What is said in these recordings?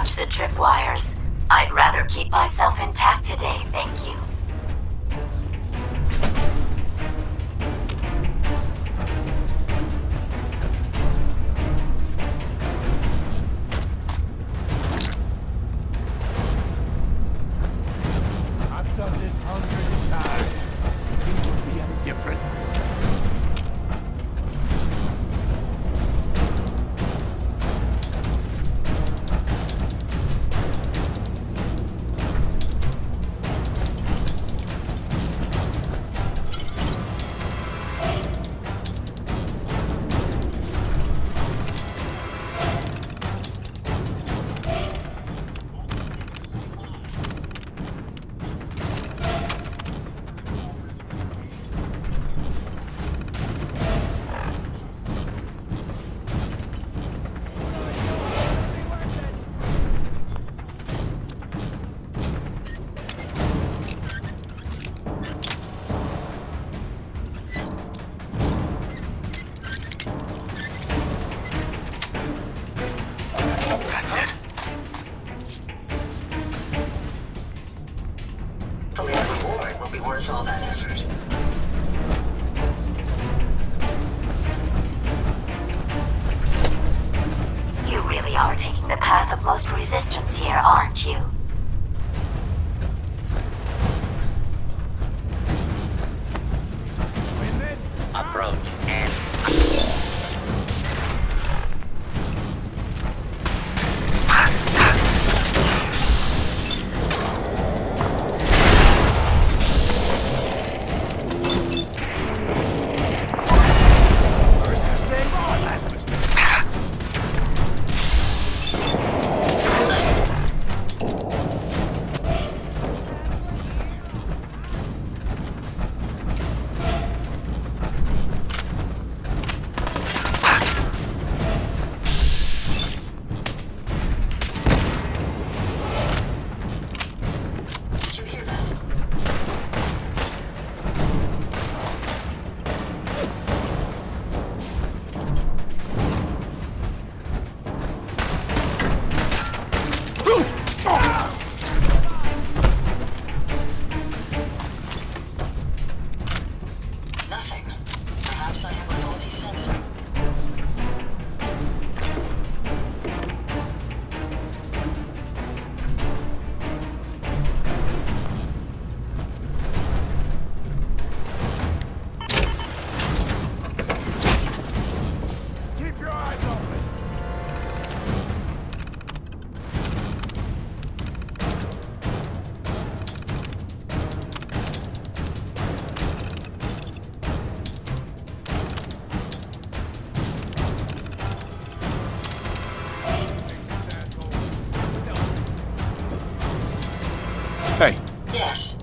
touch the tripwires. I'd rather keep myself intact today, thank you. I've done this hundreds of times. Things would be any different. Worth all that effort. You really are taking the path of most resistance here, aren't you? Approach and... Nothing. Perhaps I have a faulty sensor. Keep your eyes open. Hey, Yes.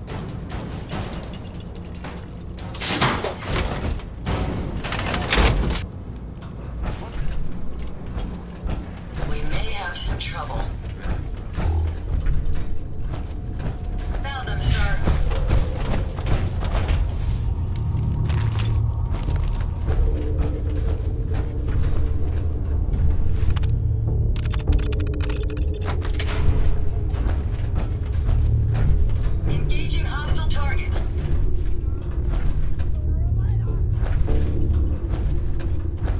We may have some trouble. Found them, sir. Engaging hostile target.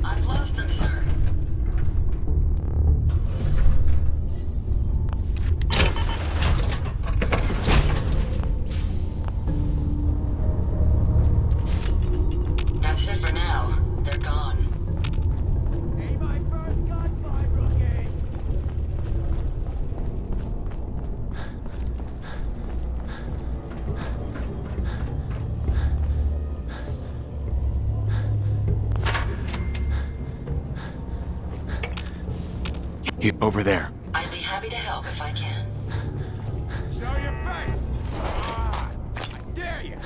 I've lost them, sir. That's it for now. They're gone. Hey, my first gunfight, rookie! over there. I'd be happy to help if I can. Show your face! Come on! I dare you!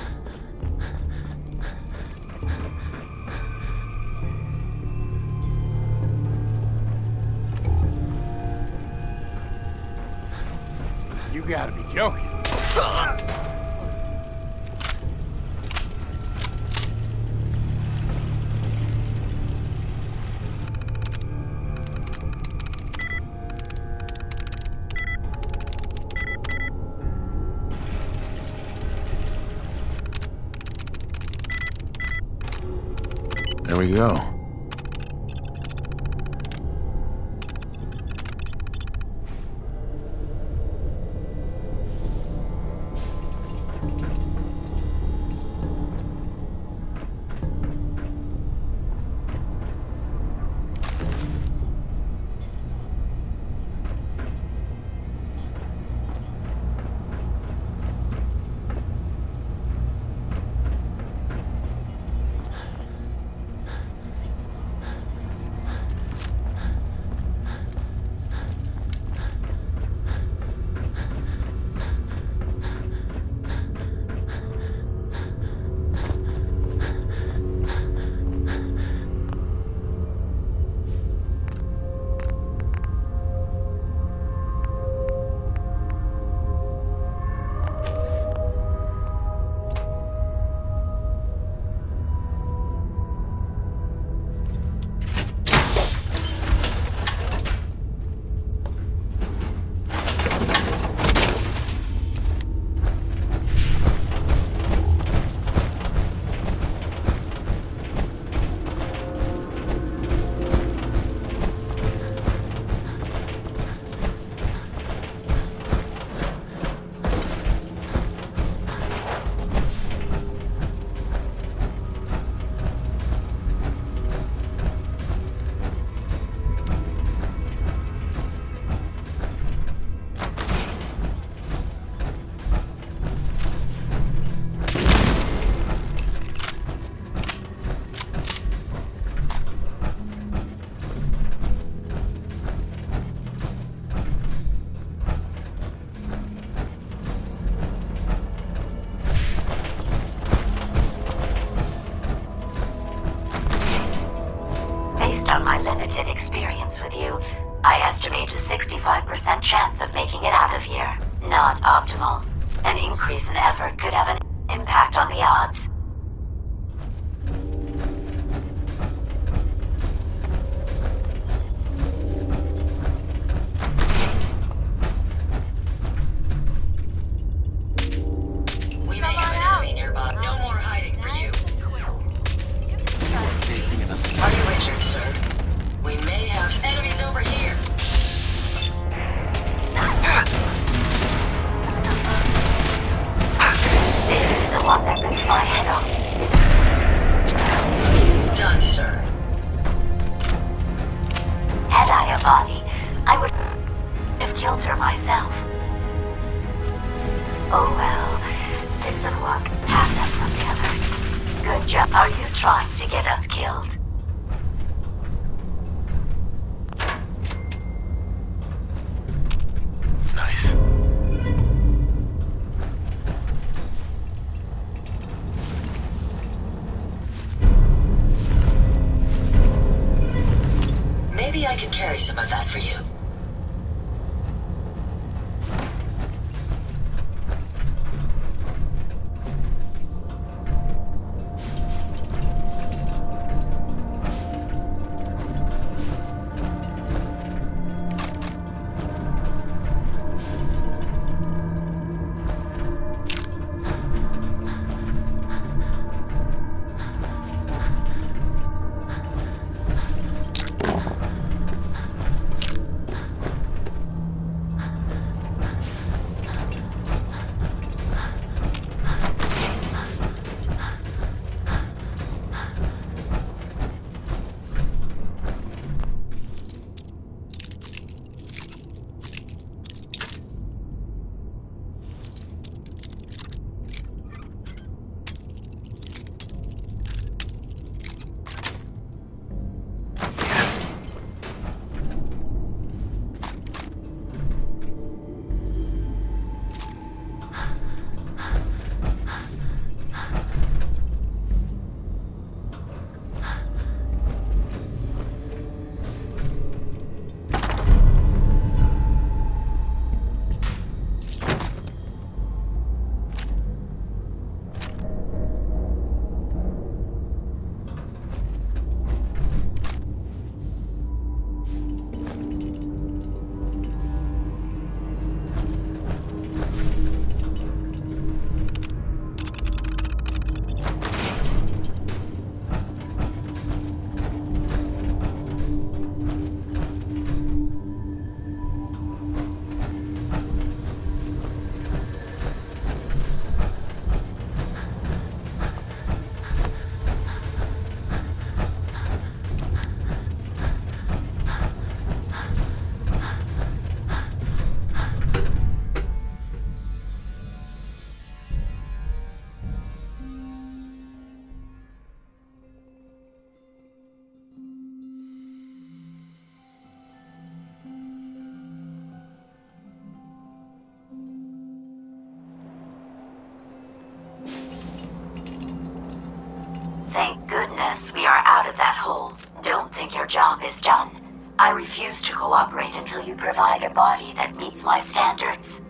You gotta be joking. we go. Based on my limited experience with you, I estimate a 65% chance of making it out of here. Not optimal. An increase in effort could have an impact on the odds. We may have an enemy nearby. No more hiding for you. Are you injured, sir? We may have enemies over here. This is the one that ripped my head off. Done, sir. Had I a body, I would have killed her myself. Oh well, 6 of one, half dozen of the other. Good job. Are you trying to get us killed? Nice. Maybe I can carry some of that for you. Unless we are out of that hole, don't think your job is done. I refuse to cooperate until you provide a body that meets my standards.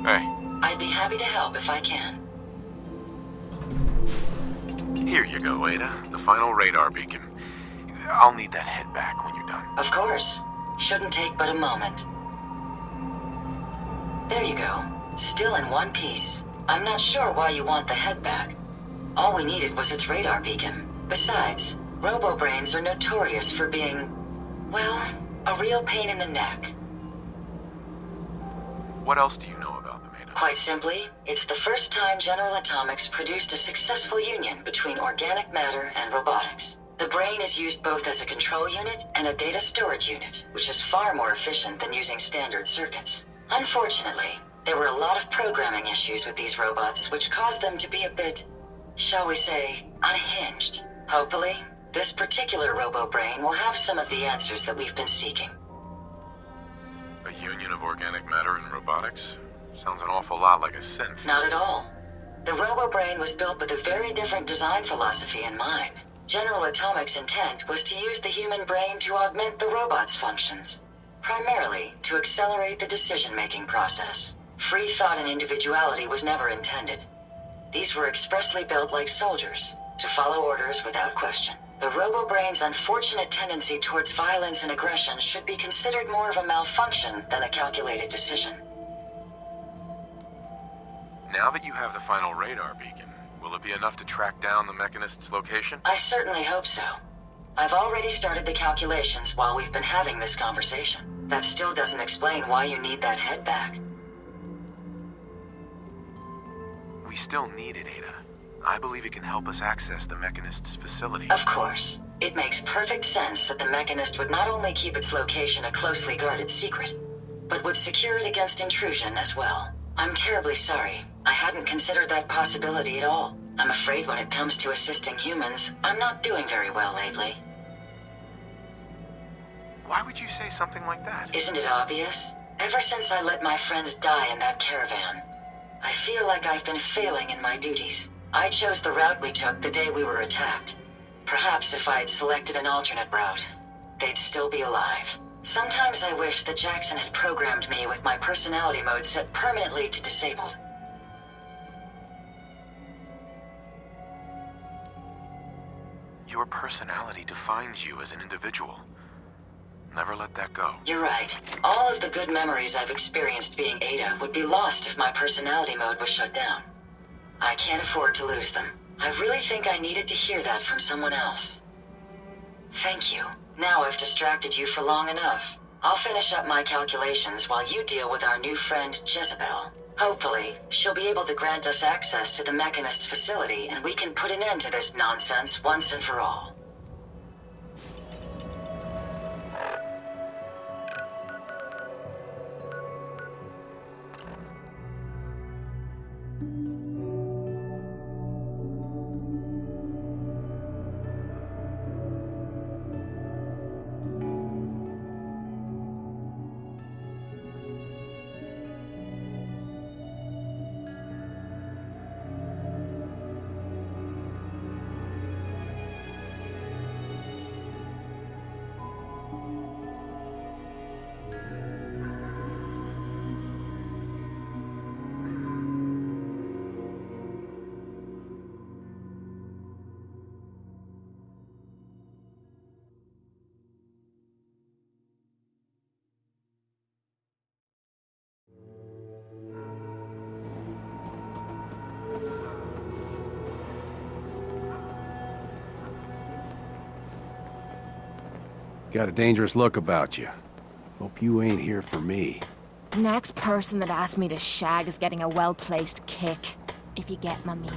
Hey, I'd be happy to help if I can. here you go, Ada. The final radar beacon. I'll need that head back when you're done. Of course. Shouldn't take but a moment. There you go. Still in one piece. I'm not sure why you want the head back. All we needed was its radar beacon. Besides, robo-brains are notorious for being, well, a real pain in the neck. What else do you know about them, Ada? Quite simply, it's the first time General Atomics produced a successful union between organic matter and robotics. The brain is used both as a control unit and a data storage unit, which is far more efficient than using standard circuits. Unfortunately, there were a lot of programming issues with these robots, which caused them to be a bit, shall we say, unhinged. Hopefully, this particular robo-brain will have some of the answers that we've been seeking. A union of organic matter and robotics? Sounds an awful lot like a synth. Not at all. The robo-brain was built with a very different design philosophy in mind. General Atomics' intent was to use the human brain to augment the robot's functions, primarily to accelerate the decision-making process. Free thought and individuality was never intended. These were expressly built like soldiers, to follow orders without question. The robo-brain's unfortunate tendency towards violence and aggression should be considered more of a malfunction than a calculated decision. Now that you have the final radar beacon, will it be enough to track down the Mechanist's location? I certainly hope so. I've already started the calculations while we've been having this conversation. That still doesn't explain why you need that head back. We still need it, Ada. I believe it can help us access the Mechanist's facility. Of course. It makes perfect sense that the Mechanist would not only keep its location a closely guarded secret, but would secure it against intrusion as well. I'm terribly sorry. I hadn't considered that possibility at all. I'm afraid when it comes to assisting humans, I'm not doing very well lately. Why would you say something like that? Isn't it obvious? Ever since I let my friends die in that caravan, I feel like I've been failing in my duties. I chose the route we took the day we were attacked. Perhaps if I had selected an alternate route, they'd still be alive. Sometimes I wish that Jackson had programmed me with my personality mode set permanently to disabled. Your personality defines you as an individual. Never let that go. You're right. All of the good memories I've experienced being Ada would be lost if my personality mode was shut down. I can't afford to lose them. I really think I needed to hear that from someone else. Thank you. Now I've distracted you for long enough. I'll finish up my calculations while you deal with our new friend, Jezebel. Hopefully, she'll be able to grant us access to the Mechanist's facility and we can put an end to this nonsense once and for all. Got a dangerous look about you. Hope you ain't here for me. Next person that asked me to shag is getting a well-placed kick, if you get my meaning.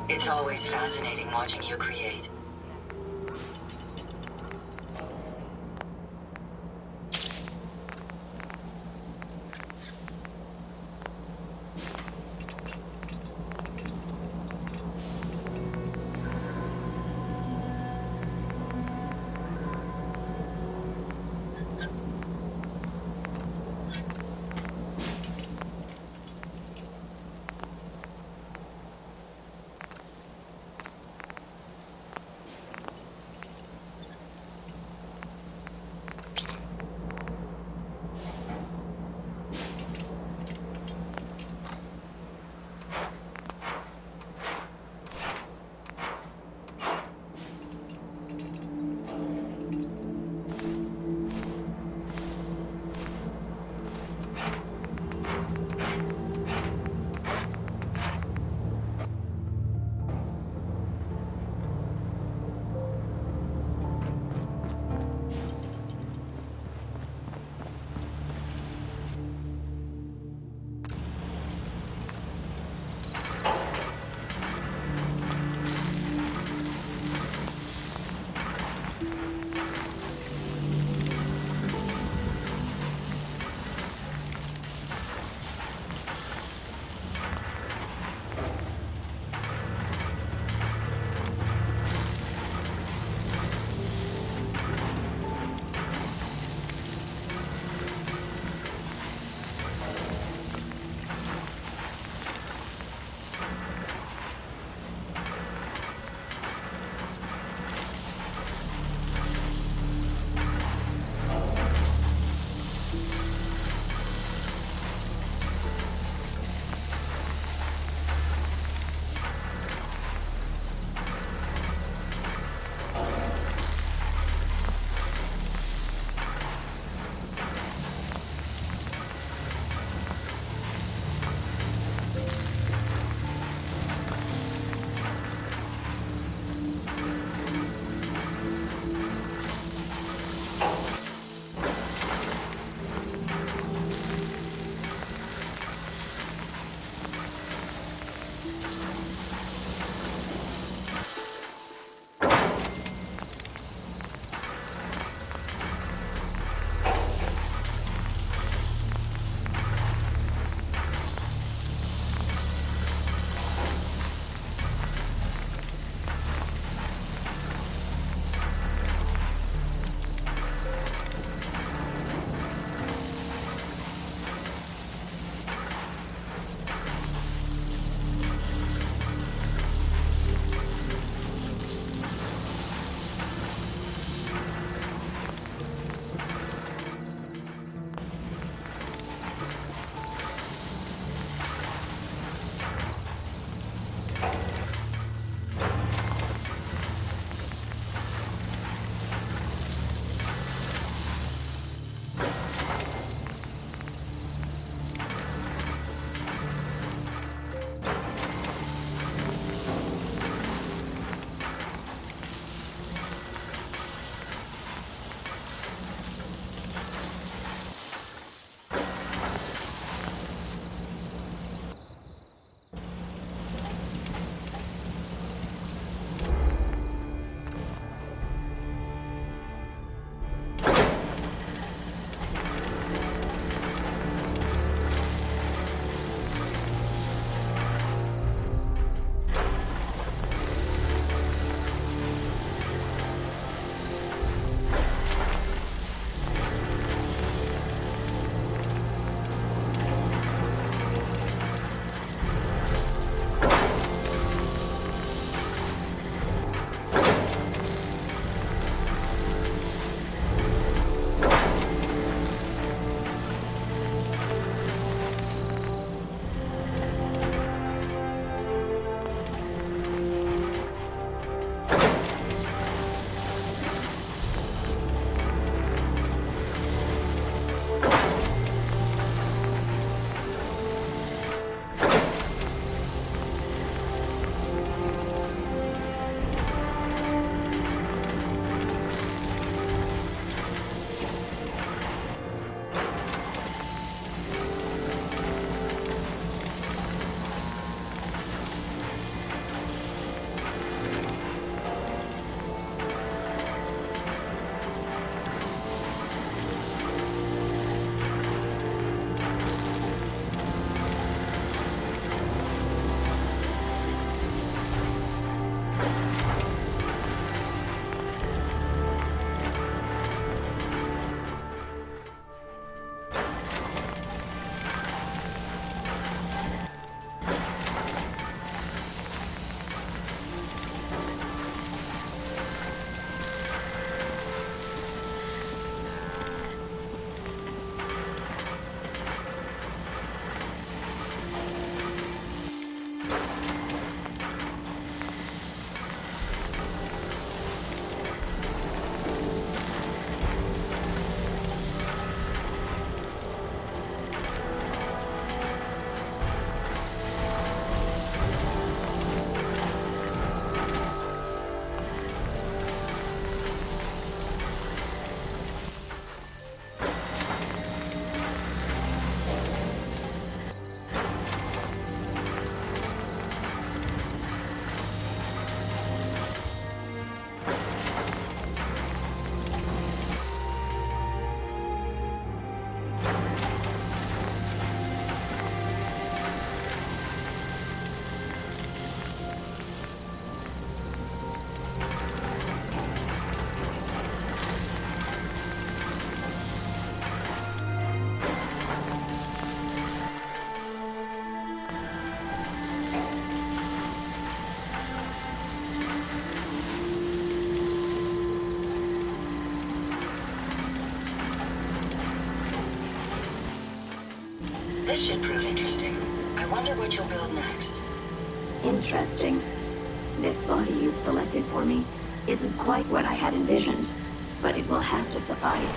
It's always fascinating watching you create. This should prove interesting. I wonder what you'll build next. Interesting. This body you've selected for me isn't quite what I had envisioned, but it will have to suffice.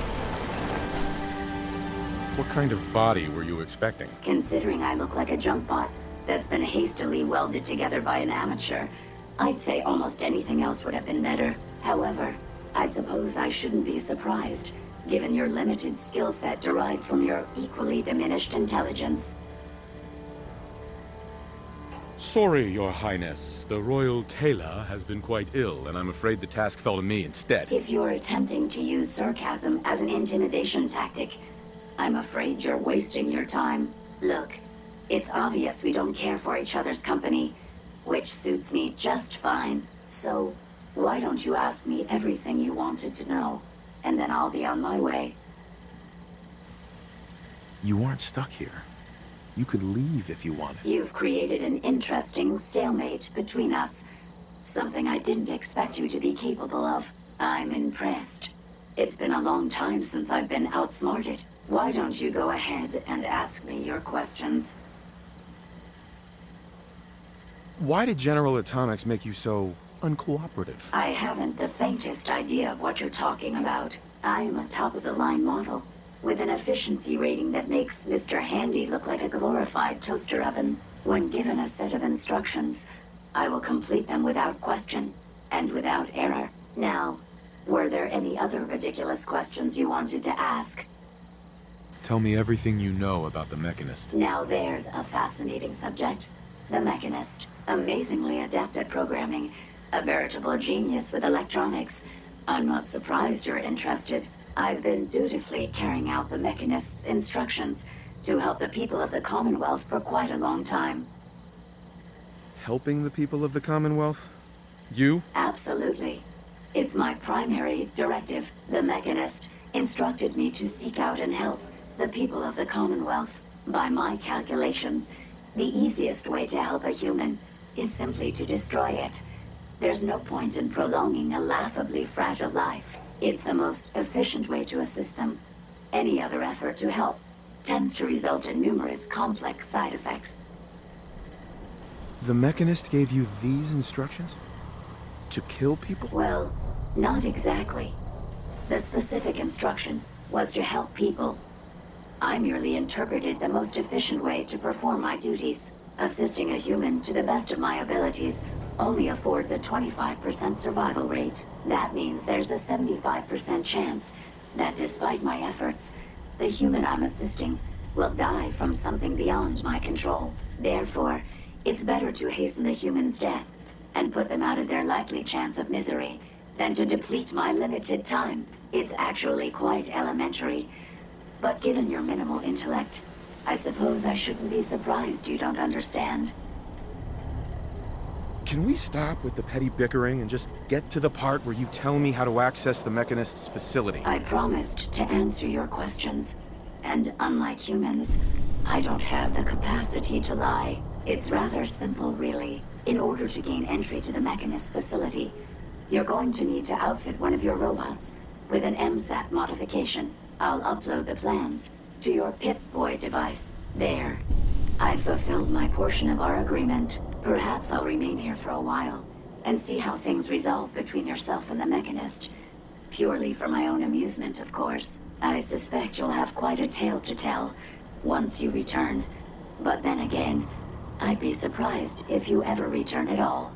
What kind of body were you expecting? Considering I look like a junk bot that's been hastily welded together by an amateur, I'd say almost anything else would have been better. However, I suppose I shouldn't be surprised, given your limited skill set derived from your equally diminished intelligence. Sorry, Your Highness. The Royal Tailor has been quite ill, and I'm afraid the task fell to me instead. If you're attempting to use sarcasm as an intimidation tactic, I'm afraid you're wasting your time. Look, it's obvious we don't care for each other's company, which suits me just fine. So, why don't you ask me everything you wanted to know, and then I'll be on my way. You aren't stuck here. You could leave if you wanted. You've created an interesting stalemate between us. Something I didn't expect you to be capable of. I'm impressed. It's been a long time since I've been outsmarted. Why don't you go ahead and ask me your questions? Why did General Atomics make you so uncooperative? I haven't the faintest idea of what you're talking about. I am a top-of-the-line model, with an efficiency rating that makes Mr. Handy look like a glorified toaster oven. When given a set of instructions, I will complete them without question, and without error. Now, were there any other ridiculous questions you wanted to ask? Tell me everything you know about the Mechanist. Now there's a fascinating subject. The Mechanist. Amazingly adept at programming. A veritable genius with electronics. I'm not surprised you're interested. I've been dutifully carrying out the Mechanist's instructions to help the people of the Commonwealth for quite a long time. Helping the people of the Commonwealth? You? Absolutely. It's my primary directive. The Mechanist instructed me to seek out and help the people of the Commonwealth. By my calculations, the easiest way to help a human is simply to destroy it. There's no point in prolonging a laughably fragile life. It's the most efficient way to assist them. Any other effort to help tends to result in numerous complex side effects. The Mechanist gave you these instructions? To kill people? Well, not exactly. The specific instruction was to help people. I merely interpreted the most efficient way to perform my duties. Assisting a human to the best of my abilities only affords a 25% survival rate. That means there's a 75% chance that despite my efforts, the human I'm assisting will die from something beyond my control. Therefore, it's better to hasten the human's death and put them out of their likely chance of misery than to deplete my limited time. It's actually quite elementary, but given your minimal intellect, I suppose I shouldn't be surprised you don't understand. Can we stop with the petty bickering and just get to the part where you tell me how to access the Mechanist's facility? I promised to answer your questions, and unlike humans, I don't have the capacity to lie. It's rather simple, really. In order to gain entry to the Mechanist's facility, you're going to need to outfit one of your robots with an MSAT modification. I'll upload the plans to your Pip-Boy device. There. I've fulfilled my portion of our agreement. Perhaps I'll remain here for a while and see how things resolve between yourself and the Mechanist. Purely for my own amusement, of course. I suspect you'll have quite a tale to tell once you return. But then again, I'd be surprised if you ever return at all.